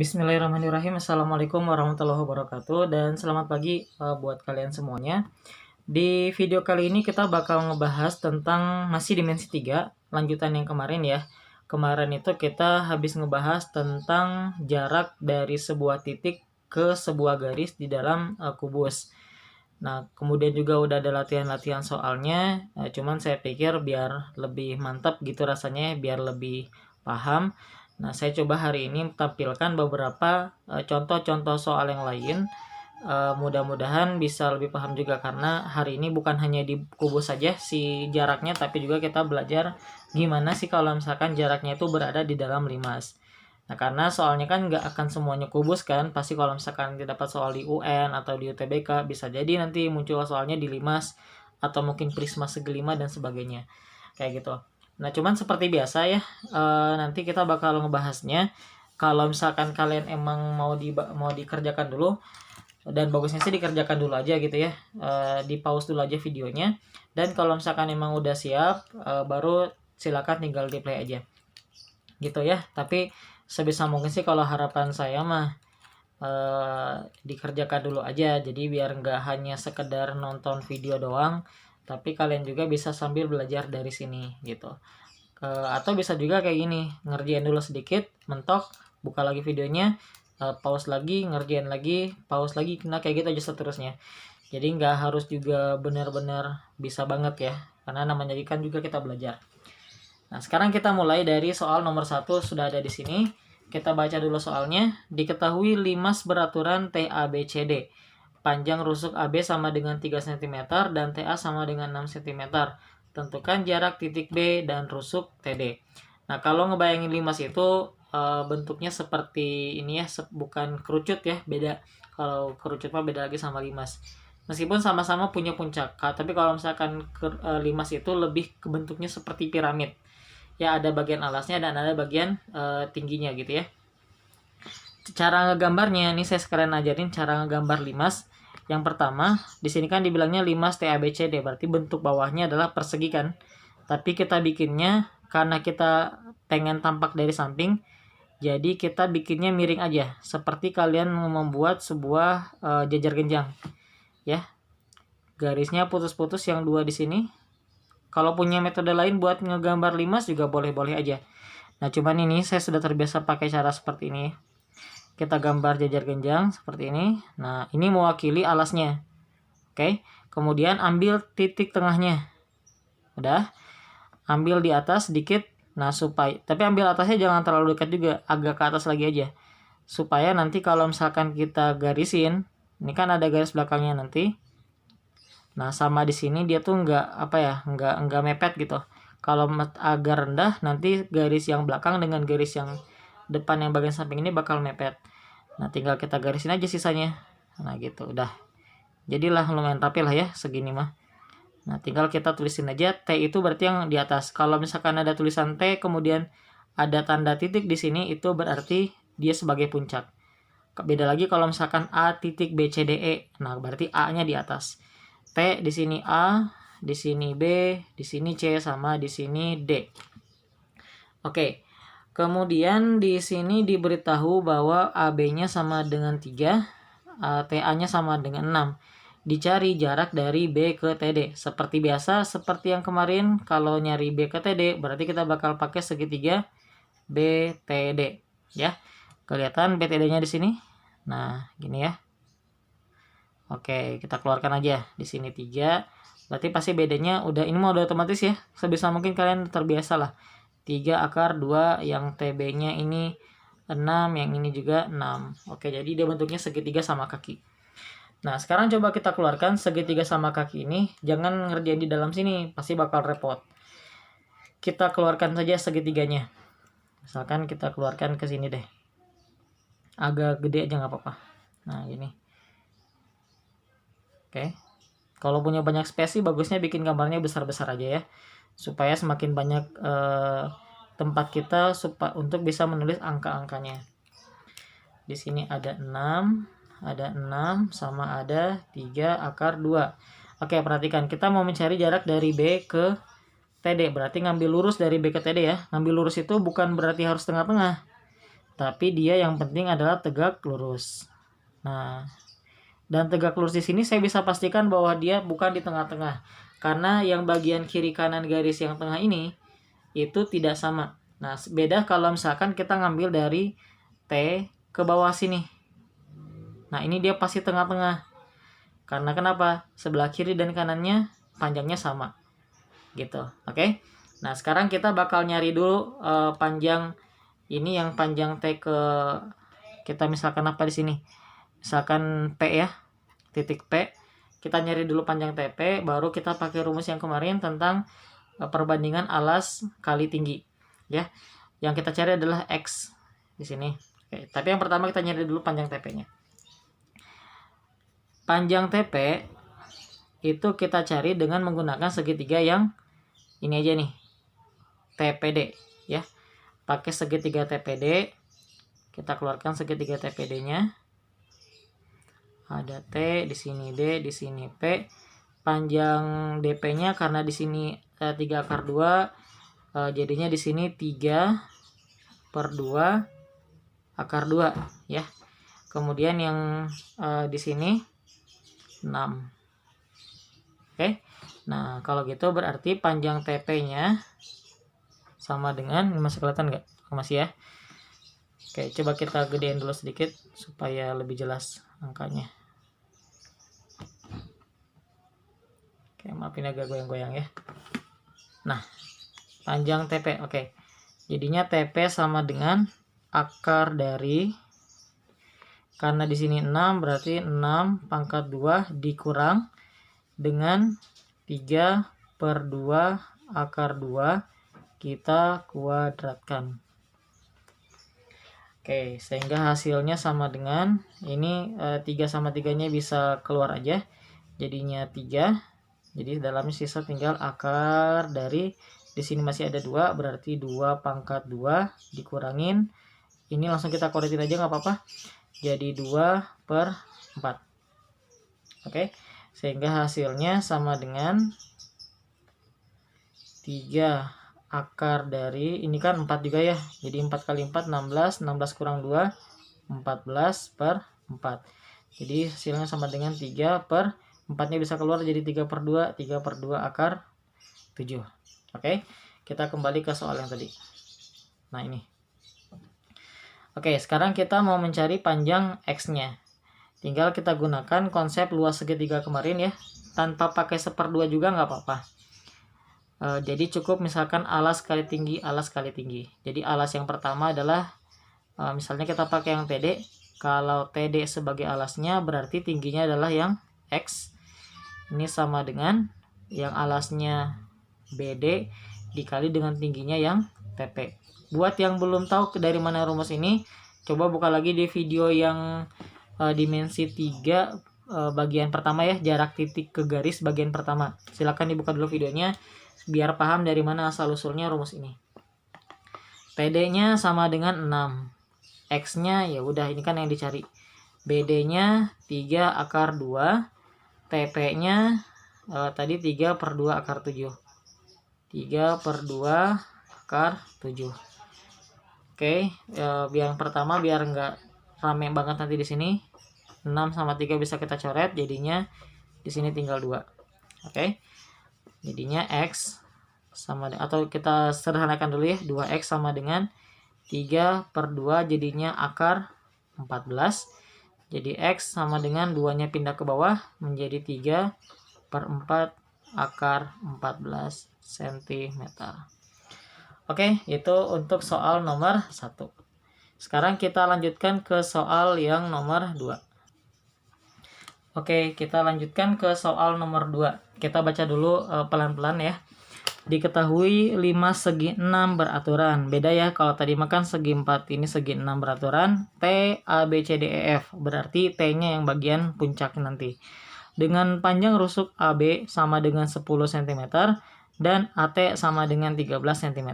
Bismillahirrahmanirrahim. Assalamualaikum warahmatullahi wabarakatuh dan selamat pagi buat kalian semuanya. Di video kali ini kita bakal ngebahas tentang masih dimensi 3, lanjutan yang kemarin ya. Kemarin itu kita habis ngebahas tentang jarak dari sebuah titik ke sebuah garis di dalam kubus. Nah, kemudian juga udah ada latihan-latihan soalnya, cuman saya pikir biar lebih mantap gitu rasanya, biar lebih paham. Nah, saya coba hari ini tampilkan beberapa contoh-contoh soal yang lain. Mudah-mudahan bisa lebih paham juga karena hari ini bukan hanya di kubus saja si jaraknya, tapi juga kita belajar gimana sih kalau misalkan jaraknya itu berada di dalam limas. Nah, karena soalnya kan nggak akan semuanya kubus kan, pasti kalau misalkan dapat soal di UN atau di UTBK, bisa jadi nanti muncul soalnya di limas atau mungkin prisma segi lima dan sebagainya. Kayak gitu. Nah, cuman seperti biasa ya, nanti kita bakal ngebahasnya. Kalau misalkan kalian emang mau dikerjakan dulu, dan bagusnya sih dikerjakan dulu aja gitu ya, di pause dulu aja videonya. Dan kalau misalkan emang udah siap, baru silakan tinggal di play aja, gitu ya. Tapi sebisa mungkin sih kalau harapan saya mah dikerjakan dulu aja, jadi biar nggak hanya sekedar nonton video doang, tapi kalian juga bisa sambil belajar dari sini gitu. Atau bisa juga kayak gini, ngerjain dulu sedikit, mentok, buka lagi videonya, pause lagi, ngerjain lagi, pause lagi, nah kayak gitu aja seterusnya. Jadi nggak harus juga benar-benar bisa banget ya, karena namanya kan juga kita belajar. Nah, sekarang kita mulai dari soal nomor 1 sudah ada di sini. Kita baca dulu soalnya. Diketahui limas beraturan TABCD. Panjang rusuk AB sama dengan 3 cm dan TA sama dengan 6 cm. Tentukan jarak titik B dan rusuk TD. Nah, kalau ngebayangin limas itu bentuknya seperti ini ya, bukan kerucut ya, beda. Kalau kerucut mah beda lagi sama limas. Meskipun sama-sama punya puncak, tapi kalau misalkan limas itu lebih ke bentuknya seperti piramid. Ya, ada bagian alasnya dan ada bagian tingginya gitu ya. Cara ngegambarnya, ini saya sekalian ajarin cara ngegambar limas. Yang pertama, di sini kan dibilangnya limas TABCD, berarti bentuk bawahnya adalah persegi kan. Tapi kita bikinnya karena kita pengen tampak dari samping, jadi kita bikinnya miring aja, seperti kalian membuat sebuah jajar genjang. Ya. Garisnya putus-putus yang dua di sini. Kalau punya metode lain buat ngegambar limas juga boleh-boleh aja. Nah, cuman ini saya sudah terbiasa pakai cara seperti ini. Kita gambar jajar genjang seperti ini. Nah, ini mewakili alasnya. Oke. Kemudian ambil titik tengahnya. Udah. Ambil di atas sedikit. Nah, tapi ambil atasnya jangan terlalu dekat juga, agak ke atas lagi aja. Supaya nanti kalau misalkan kita garisin, ini kan ada garis belakangnya nanti. Nah, sama di sini dia tuh nggak mepet gitu. Kalau agak rendah, nanti garis yang belakang dengan garis yang depan yang bagian samping ini bakal mepet. Nah, tinggal kita garisin aja sisanya. Nah, gitu, udah. Jadilah lumayan rapi lah ya, segini mah. Nah, tinggal kita tulisin aja, T itu berarti yang di atas. Kalau misalkan ada tulisan T, kemudian ada tanda titik di sini, itu berarti dia sebagai puncak. Beda lagi kalau misalkan A titik B, C, D, E. Nah, berarti A-nya di atas. T di sini A, di sini B, di sini C, sama di sini D. Oke. Kemudian di sini diberitahu bahwa AB-nya sama dengan 3, TA-nya sama dengan 6. Dicari jarak dari B ke TD. Seperti biasa, seperti yang kemarin, kalau nyari B ke TD, berarti kita bakal pakai segitiga BTD. Ya, kelihatan BTD-nya di sini. Nah, gini ya. Oke, kita keluarkan aja. Di sini 3. Berarti pasti bedanya udah, ini mau udah otomatis ya. Sebisa mungkin kalian terbiasa lah. 3 akar 2, yang TB-nya ini 6, yang ini juga 6. Oke, jadi dia bentuknya segitiga sama kaki. Nah, sekarang coba kita keluarkan segitiga sama kaki ini. Jangan ngerjain di dalam sini, pasti bakal repot. Kita keluarkan saja segitiganya. Misalkan kita keluarkan ke sini deh. Agak gede aja nggak apa-apa. Nah, gini. Oke. Kalau punya banyak space sih bagusnya bikin gambarnya besar-besar aja ya. Supaya semakin banyak tempat kita untuk bisa menulis angka-angkanya. Di sini ada 6, sama ada 3 akar 2. Oke, perhatikan kita mau mencari jarak dari B ke TD. Berarti ngambil lurus dari B ke TD ya. Ngambil lurus itu bukan berarti harus tengah-tengah. tapi dia yang penting adalah tegak lurus. Nah, dan tegak lurus di sini saya bisa pastikan bahwa dia bukan di tengah-tengah, karena yang bagian kiri kanan garis yang tengah ini itu tidak sama. Nah, beda kalau misalkan kita ngambil dari T ke bawah sini. Nah, ini dia pasti tengah-tengah. Karena kenapa? Sebelah kiri dan kanannya panjangnya sama. Gitu. Oke. Nah, sekarang kita bakal nyari dulu panjang ini, yang panjang T ke, kita misalkan apa di sini? Misalkan P ya. Titik P. Kita nyari dulu panjang TP, baru kita pakai rumus yang kemarin tentang perbandingan alas kali tinggi. Ya. Yang kita cari adalah X di sini. Oke, tapi yang pertama kita nyari dulu panjang TP-nya. Panjang TP itu kita cari dengan menggunakan segitiga yang ini aja nih, TPD ya. Pakai segitiga TPD, kita keluarkan segitiga TPD-nya. Ada T, di sini D, di sini P. Panjang DP-nya karena di sini 3 akar 2, jadinya di sini 3/2 akar 2 ya. Kemudian yang di sini 6. Oke. Nah, kalau gitu berarti panjang TP-nya sama dengan, ini masih kelihatan nggak? Masih ya. Oke, coba kita gedein dulu sedikit supaya lebih jelas angkanya. Oke, maafin agak goyang-goyang ya. Nah, panjang TP. Oke. Jadinya TP sama dengan akar dari, karena di sini 6 berarti 6 pangkat 2 dikurang dengan 3/2 akar 2 kita kuadratkan. Oke, sehingga hasilnya sama dengan ini, 3 sama 3-nya bisa keluar aja. Jadinya 3. Jadi dalamnya sisa tinggal akar dari, di sini masih ada 2, berarti 2 pangkat 2 dikurangin. Ini langsung kita koretin aja nggak apa-apa. Jadi 2/4. Oke, sehingga hasilnya sama dengan 3 akar dari, ini kan 4 juga ya. Jadi 4 kali 4 16, 16 kurang 2 14/4. Jadi hasilnya sama dengan 3/4-nya bisa keluar jadi 3/2, 3/2 akar 7. Oke, kita kembali ke soal yang tadi. Nah, ini. Oke, sekarang kita mau mencari panjang X-nya. Tinggal kita gunakan konsep luas segitiga kemarin ya. Tanpa pakai 1/2 juga nggak apa-apa. Jadi cukup misalkan alas kali tinggi, alas kali tinggi. Jadi alas yang pertama adalah, misalnya kita pakai yang TD. Kalau TD sebagai alasnya berarti tingginya adalah yang X. Ini sama dengan yang alasnya BD dikali dengan tingginya yang TP. Buat yang belum tahu dari mana rumus ini, coba buka lagi di video yang dimensi 3 bagian pertama ya, jarak titik ke garis bagian pertama. Silakan dibuka dulu videonya biar paham dari mana asal usulnya rumus ini. TD-nya sama dengan 6. X-nya ya udah, ini kan yang dicari. BD-nya 3 akar 2. TP-nya tadi 3/2 akar 7. 3/2 akar 7. Oke, yang pertama biar nggak rame banget nanti di sini. 6 sama 3 bisa kita coret, jadinya di sini tinggal 2. Oke. Jadinya X sama, atau kita sederhanakan dulu ya, 2X sama dengan 3/2 jadinya akar 14. Jadi X sama dengan 2-nya pindah ke bawah menjadi 3/4 akar 14 cm. Oke, itu untuk soal nomor 1. Sekarang kita lanjutkan ke soal yang nomor 2. Oke, kita lanjutkan ke soal nomor 2. Kita baca dulu pelan-pelan ya. Diketahui 5 segi 6 beraturan. Beda ya, kalau tadi makan segi 4, ini segi 6 beraturan. T, A, B, C, D, E, F. Berarti T-nya yang bagian puncak nanti. Dengan panjang rusuk AB sama dengan 10 cm dan AT sama dengan 13 cm.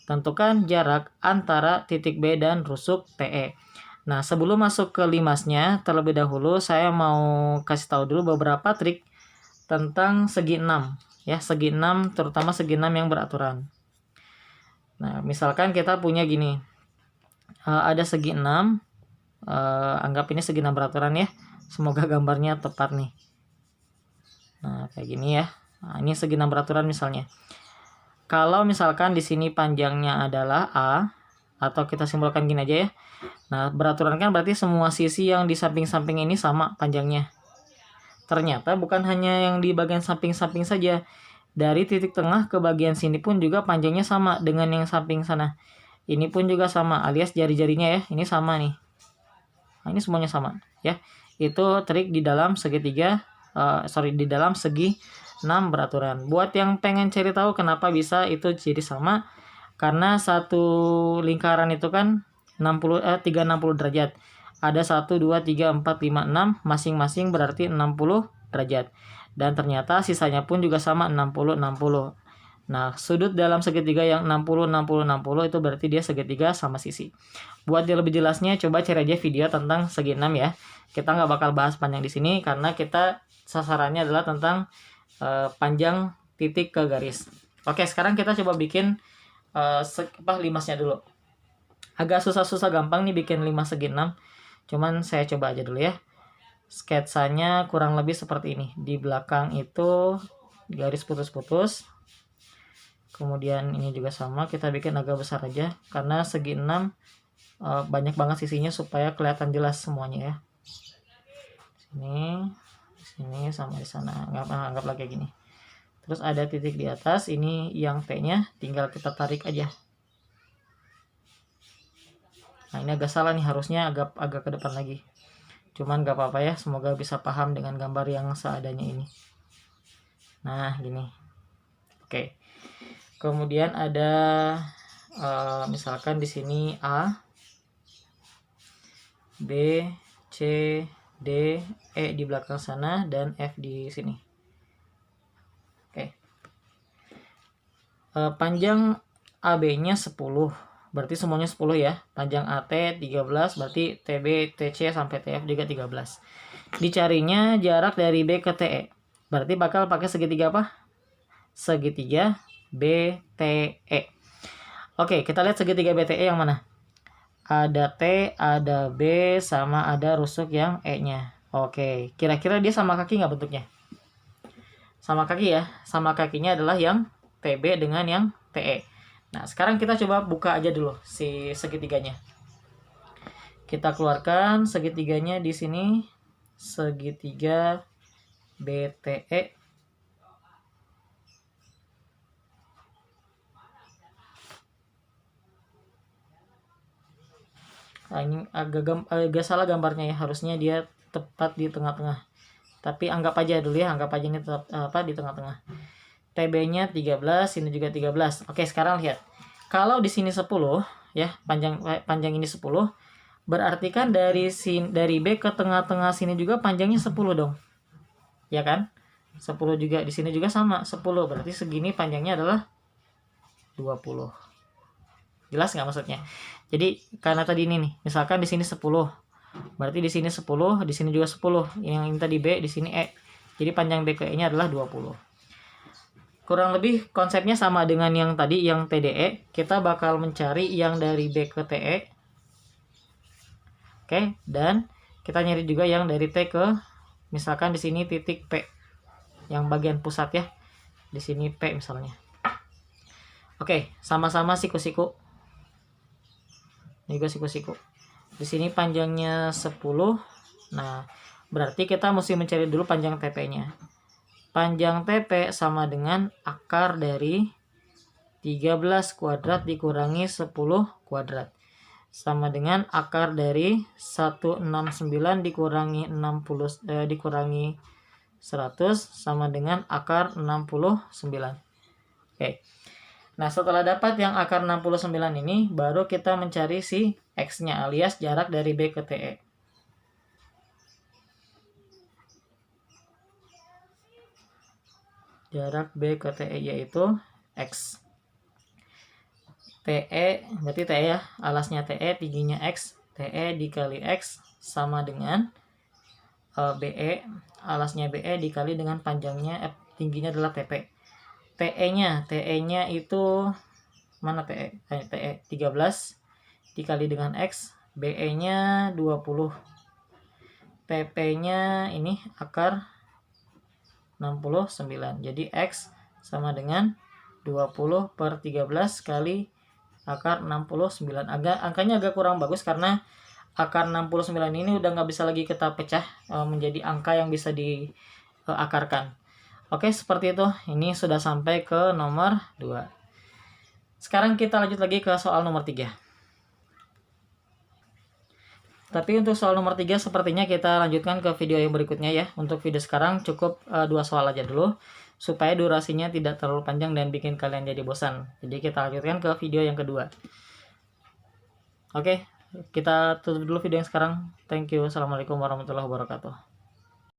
Tentukan jarak antara titik B dan rusuk TE. Nah, sebelum masuk ke limasnya, terlebih dahulu saya mau kasih tahu dulu beberapa trik tentang segi 6. Ya, segi 6, terutama segi 6 yang beraturan. Nah, misalkan kita punya gini. ada segi 6. Anggap ini segi 6 beraturan ya. Semoga gambarnya tepat nih. Nah, kayak gini ya. Nah, ini segi 6 beraturan misalnya. Kalau misalkan di sini panjangnya adalah A, atau kita simpulkan gini aja ya. Nah, beraturan kan berarti semua sisi yang di samping-samping ini sama panjangnya. Ternyata bukan hanya yang di bagian samping-samping saja. Dari titik tengah ke bagian sini pun juga panjangnya sama dengan yang samping sana. Ini pun juga sama, alias jari-jarinya ya. Ini sama nih. Nah, ini semuanya sama ya. Itu trik di dalam segitiga, di dalam segi 6 beraturan. Buat yang pengen cari tahu kenapa bisa itu jadi sama, karena satu lingkaran itu kan 360 derajat. Ada 1, 2, 3, 4, 5, 6, masing-masing berarti 60 derajat. Dan ternyata sisanya pun juga sama 60, 60. Nah, sudut dalam segitiga yang 60, 60, 60 itu berarti dia segitiga sama sisi. Buat dia lebih jelasnya, coba cari aja video tentang segi 6 ya. Kita nggak bakal bahas panjang di sini karena kita sasarannya adalah tentang panjang titik ke garis. Oke, sekarang kita coba bikin limasnya dulu. Agak susah-susah gampang nih bikin limas segi 6. Cuman saya coba aja dulu ya. Sketsanya kurang lebih seperti ini. Di belakang itu garis putus-putus. Kemudian ini juga sama, kita bikin agak besar aja karena segi 6 banyak banget sisinya supaya kelihatan jelas semuanya ya. Sini sama di sana. Anggaplah kayak gini. Terus ada titik di atas, ini yang T-nya tinggal kita tarik aja. Nah, ini agak salah nih, harusnya agak ke depan lagi. Cuman gak apa-apa ya, semoga bisa paham dengan gambar yang seadanya ini. Nah, gini. Oke. Kemudian ada misalkan di sini A, B, C, D, E di belakang sana dan F di sini. Oke. Panjang AB-nya 10. Berarti semuanya 10 ya. Panjang AT 13, berarti TB, TC sampai TF juga 13. Dicarinya jarak dari B ke TE. Berarti bakal pakai segitiga apa? Segitiga BTE. Oke, kita lihat segitiga BTE yang mana? Ada T, ada B, sama ada rusuk yang E-nya. Oke, kira-kira dia sama kaki nggak bentuknya? Sama kaki ya. Sama kakinya adalah yang TB dengan yang TE. Nah, sekarang kita coba buka aja dulu si segitiganya. Kita keluarkan segitiganya di sini. Segitiga BTE. Nah, ini agak salah gambarnya ya. Harusnya dia tepat di tengah-tengah. Tapi anggap aja dulu ya. Anggap aja ini tetap di tengah-tengah. TB-nya 13, ini juga 13. Oke, sekarang lihat. Kalau di sini 10 ya, panjang ini 10, berarti kan dari B ke tengah-tengah sini juga panjangnya 10 dong. Ya kan? 10 juga di sini juga sama, 10. Berarti segini panjangnya adalah 20. Jelas nggak maksudnya? Jadi karena tadi ini nih, misalkan di sini 10. Berarti di sini 10, di sini juga 10. Yang ini tadi B, di sini E. Jadi panjang B ke E-nya adalah 20. Kurang lebih konsepnya sama dengan yang tadi, yang TDE. Kita bakal mencari yang dari B ke TE. Oke, dan kita nyari juga yang dari T ke, misalkan di sini titik P. Yang bagian pusat ya. Di sini P misalnya. Oke, sama-sama siku-siku. Ini juga siku-siku. Di sini panjangnya 10. Nah, berarti kita mesti mencari dulu panjang TP-nya. Panjang TP sama dengan akar dari 13 kuadrat dikurangi 10 kuadrat. Sama dengan akar dari 169 dikurangi 100 sama dengan akar 69. Oke. Nah, setelah dapat yang akar 69 ini, baru kita mencari si X-nya alias jarak dari B ke TE. Jarak B ke TE yaitu X. TE, berarti TE ya, alasnya TE, tingginya X. TE dikali X sama dengan BE, alasnya BE dikali dengan panjangnya, tingginya adalah TP. TE-nya itu, mana TE? TE 13 dikali dengan X, BE-nya 20. PP-nya ini akar 69. Jadi X sama dengan 20 per 13 kali akar 69. Angkanya agak kurang bagus karena akar 69 ini udah nggak bisa lagi kita pecah menjadi angka yang bisa diakarkan. Oke, seperti itu. Ini sudah sampai ke nomor 2. Sekarang kita lanjut lagi ke soal nomor 3. Tapi untuk soal nomor 3 sepertinya kita lanjutkan ke video yang berikutnya ya. Untuk video sekarang cukup 2 soal aja dulu, supaya durasinya tidak terlalu panjang dan bikin kalian jadi bosan. Jadi kita lanjutkan ke video yang kedua. Oke, kita tutup dulu video yang sekarang. Thank you. Assalamualaikum warahmatullahi wabarakatuh.